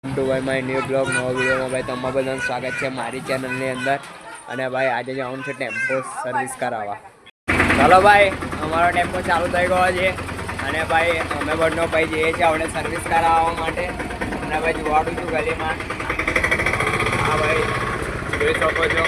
Two ભાઈ my new blog નવો વિડીયોમાં ભાઈ તમારા બધાનું સ્વાગત છે મારી ચેનલની અંદર. અને ભાઈ આજે જવાનું છે ટેમ્પો સર્વિસ કરાવવા. ચાલો ભાઈ, અમારો ટેમ્પો ચાલુ થઈ ગયો છે અને ભાઈ અમે બંને ભાઈ જઈએ છીએ આપણે સર્વિસ કરાવવા માટે. અને ભાઈ જોવાડું છું ગલીમાં. હા ભાઈ, જોઈ શકો છો.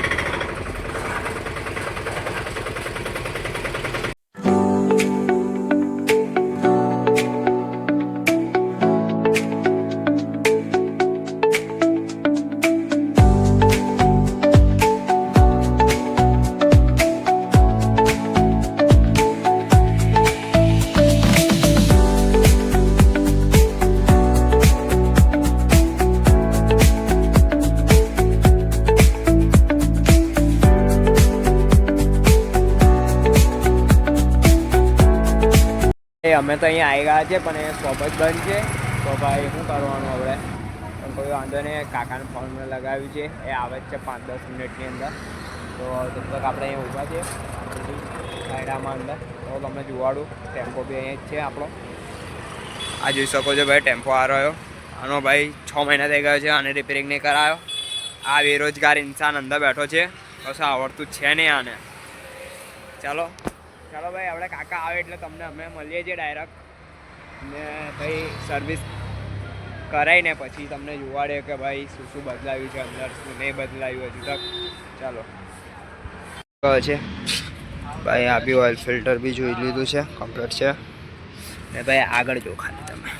અમે તો અહીંયા આવી ગયા છે પણ એ શોપ જ બંધ છે. તો ભાઈ શું કરવાનું હવે? પણ કોઈ વાંધો નહીં, કાકાને ફોન લગાવ્યું છે, એ આવે જ છે 5-10 મિનિટની અંદર. તો તબ તક આપણે અહીંયા ઊભા છીએ સાઈડામાં અંદર. તો તમને જોવાડું, ટેમ્પો બી અહીંયા જ છે આપણો. આ જોઈ શકો છો ભાઈ, ટેમ્પો આ રહ્યો. આનો ભાઈ 6 મહિના થઈ ગયો છે, આને રિપેરિંગ નહીં કરાયો. આ બેરોજગાર ઇન્સાન અંદર બેઠો છે, કશું આવડતું છે નહીં આને. ચાલો ચાલો ભાઈ, આપણે કાકા આવે એટલે તમને અમે મળીએ છીએ ડાયરેક્ટ. ને ભાઈ સર્વિસ કરાવીને પછી તમને જોવાડે કે ભાઈ શું શું બદલાવ્યું છે અંદર, શું નહીં બદલાવ્યું હજુ તક. ચાલો છે ભાઈ, આ બી ઓઇલ ફિલ્ટર બી જોઈ લીધું છે, કમ્પ્લીટ છે. ને ભાઈ આગળ જો ખાલી તમે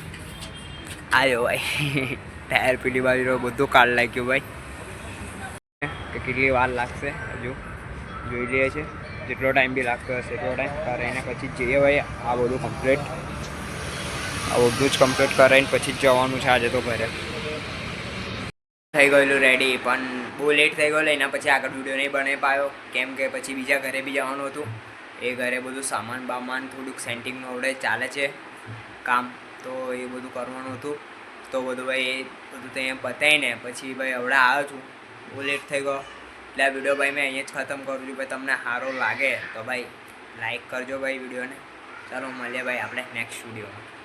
આવ્યો ભાઈ ટાયર પીલી બાજુ બધું કાર્ડ લાગ્યું ભાઈ. કે કેટલી વાર લાગશે હજુ જોઈ લઈએ છીએ. જેટલો ટાઈમ બી લાગતો હશે એટલો ટાઈમ કરાવીને પછી જઈએ ભાઈ. આ બધું કમ્પ્લીટ, આ બધું જ કમ્પ્લીટ કરાવીને પછી જ જવાનું છે આજે તો ઘરે. થઈ ગયેલું રેડી, પણ બહુ લેટ થઈ ગયેલું. એના પછી આગળ વિડીયો નહીં બનાવી પાયો, કેમ કે પછી બીજા ઘરે બી જવાનું હતું. એ ઘરે બધું સામાન બામાન થોડુંક સેન્ટિંગનું આવડે ચાલે છે કામ, તો એ બધું કરવાનું હતું. તો બધું ભાઈ એ બધું ત્યાં પતાવીને પછી ભાઈ હવડે આવ્યો છું. બહુ લેટ થઈ ગયો એટલે આ વિડીયો ભાઈ મેં અહીંયા જ ખતમ કરું છું. ભાઈ તમને સારો લાગે તો ભાઈ લાઈક કરજો ભાઈ વિડીયોને. ચાલો મળીએ ભાઈ આપણે નેક્સ્ટ વિડીયોમાં.